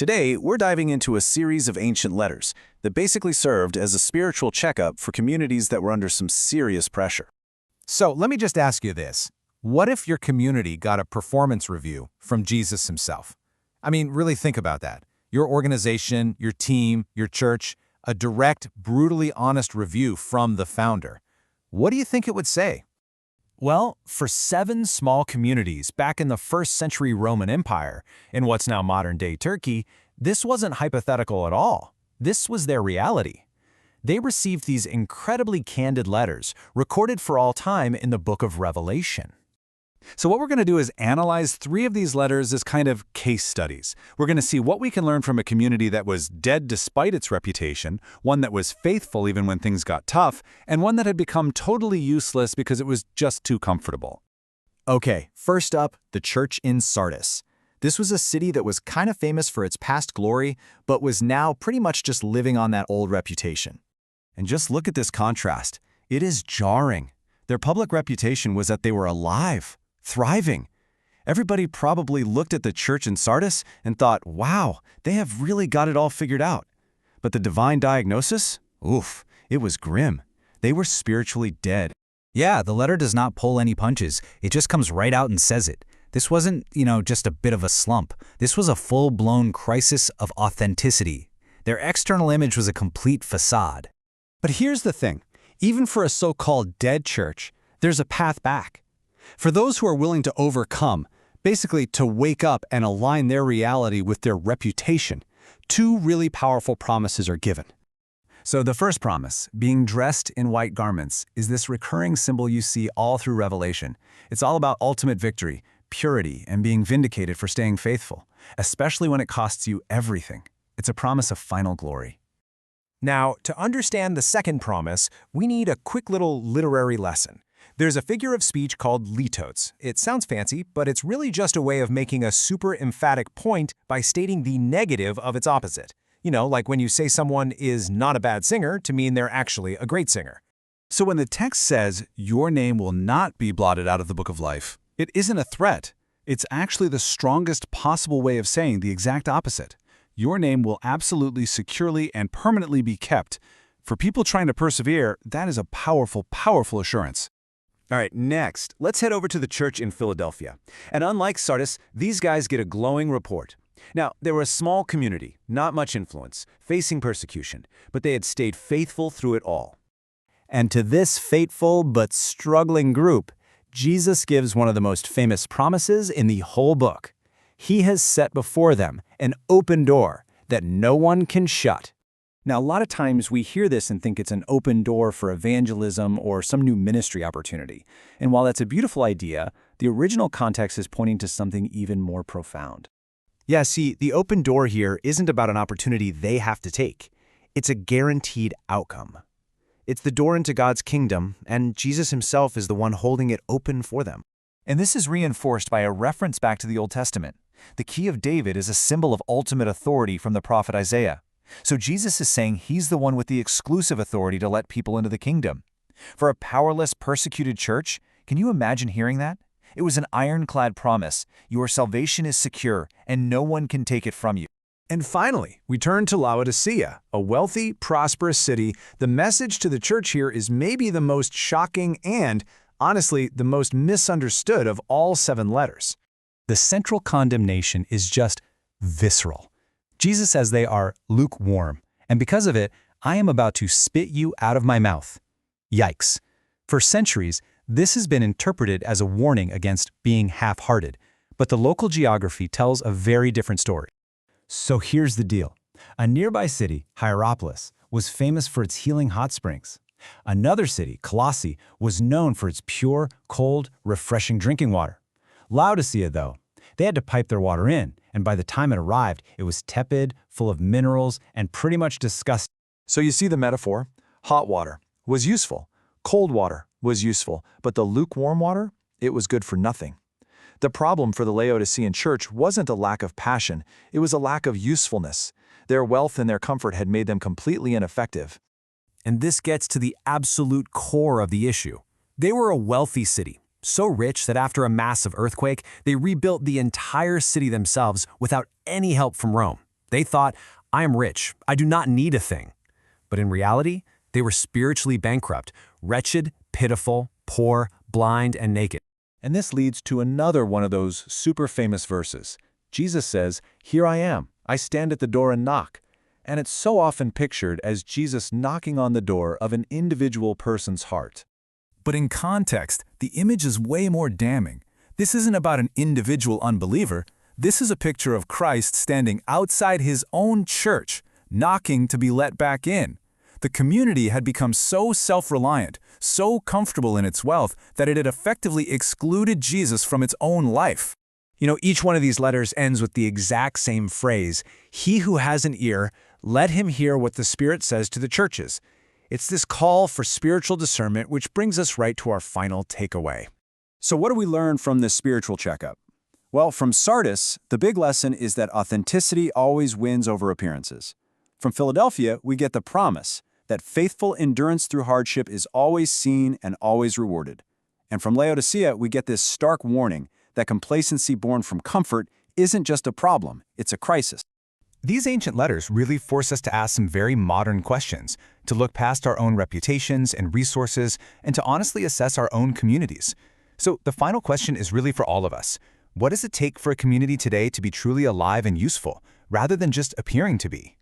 Today, we're diving into a series of ancient letters that basically served as a spiritual checkup for communities that were under some serious pressure. So let me just ask you this. What if your community got a performance review from Jesus himself? I mean, really think about that. Your organization, your team, your church, a direct, brutally honest review from the founder. What do you think it would say? Well, for 7 small communities back in the 1st century Roman Empire, in what's now modern-day Turkey, this wasn't hypothetical at all. This was their reality. They received these incredibly candid letters, recorded for all time in the book of Revelation. So what we're going to do is analyze 3 of these letters as kind of case studies. We're going to see what we can learn from a community that was dead despite its reputation, one that was faithful even when things got tough, and one that had become totally useless because it was just too comfortable. Okay, first up, the church in Sardis. This was a city that was kind of famous for its past glory, but was now pretty much just living on that old reputation. And just look at this contrast. It is jarring. Their public reputation was that they were alive, thriving. Everybody probably looked at the church in Sardis and thought, wow, they have really got it all figured out. But the divine diagnosis? Oof, it was grim. They were spiritually dead. Yeah, the letter does not pull any punches. It just comes right out and says it. This wasn't, just a bit of a slump. This was a full-blown crisis of authenticity. Their external image was a complete facade. But here's the thing. Even for a so-called dead church, there's a path back. For those who are willing to overcome, basically to wake up and align their reality with their reputation, 2 really powerful promises are given. So the first promise, being dressed in white garments, is this recurring symbol you see all through Revelation. It's all about ultimate victory, purity, and being vindicated for staying faithful, especially when it costs you everything. It's a promise of final glory. Now, to understand the second promise, we need a quick little literary lesson. There's a figure of speech called litotes. It sounds fancy, but it's really just a way of making a super emphatic point by stating the negative of its opposite. Like when you say someone is not a bad singer to mean they're actually a great singer. So when the text says, your name will not be blotted out of the book of life, it isn't a threat. It's actually the strongest possible way of saying the exact opposite. Your name will absolutely, securely, and permanently be kept. For people trying to persevere, that is a powerful, powerful assurance. All right, next, let's head over to the church in Philadelphia. And unlike Sardis, these guys get a glowing report. Now, they were a small community, not much influence, facing persecution, but they had stayed faithful through it all. And to this faithful but struggling group, Jesus gives one of the most famous promises in the whole book. He has set before them an open door that no one can shut. Now, a lot of times we hear this and think it's an open door for evangelism or some new ministry opportunity. And while that's a beautiful idea, the original context is pointing to something even more profound. Yeah, see, the open door here isn't about an opportunity they have to take. It's a guaranteed outcome. It's the door into God's kingdom, and Jesus himself is the one holding it open for them. And this is reinforced by a reference back to the Old Testament. The key of David is a symbol of ultimate authority from the prophet Isaiah. So Jesus is saying he's the one with the exclusive authority to let people into the kingdom. For a powerless, persecuted church, can you imagine hearing that? It was an ironclad promise. Your salvation is secure, and no one can take it from you. And finally, we turn to Laodicea, a wealthy, prosperous city. The message to the church here is maybe the most shocking and, honestly, the most misunderstood of all 7 letters. The central condemnation is just visceral. Jesus says they are lukewarm, and because of it, I am about to spit you out of my mouth. Yikes. For centuries, this has been interpreted as a warning against being half-hearted, but the local geography tells a very different story. So here's the deal. A nearby city, Hierapolis, was famous for its healing hot springs. Another city, Colossae, was known for its pure, cold, refreshing drinking water. Laodicea, though, they had to pipe their water in, and by the time it arrived, it was tepid, full of minerals, and pretty much disgusting. So you see the metaphor? Hot water was useful. Cold water was useful, but the lukewarm water, it was good for nothing. The problem for the Laodicean church wasn't a lack of passion, it was a lack of usefulness. Their wealth and their comfort had made them completely ineffective. And this gets to the absolute core of the issue. They were a wealthy city, so rich that after a massive earthquake, they rebuilt the entire city themselves without any help from Rome. They thought, I am rich, I do not need a thing. But in reality, they were spiritually bankrupt, wretched, pitiful, poor, blind, and naked. And this leads to another one of those super famous verses. Jesus says, "Here I am. I stand at the door and knock." And it's so often pictured as Jesus knocking on the door of an individual person's heart. But in context, the image is way more damning. This isn't about an individual unbeliever. This is a picture of Christ standing outside his own church, knocking to be let back in. The community had become so self-reliant, so comfortable in its wealth, that it had effectively excluded Jesus from its own life. You know, each one of these letters ends with the exact same phrase, "He who has an ear, let him hear what the Spirit says to the churches." It's this call for spiritual discernment which brings us right to our final takeaway. So what do we learn from this spiritual checkup? Well, from Sardis, the big lesson is that authenticity always wins over appearances. From Philadelphia, we get the promise that faithful endurance through hardship is always seen and always rewarded. And from Laodicea, we get this stark warning that complacency born from comfort isn't just a problem, it's a crisis. These ancient letters really force us to ask some very modern questions, to look past our own reputations and resources, and to honestly assess our own communities. So the final question is really for all of us. What does it take for a community today to be truly alive and useful, rather than just appearing to be?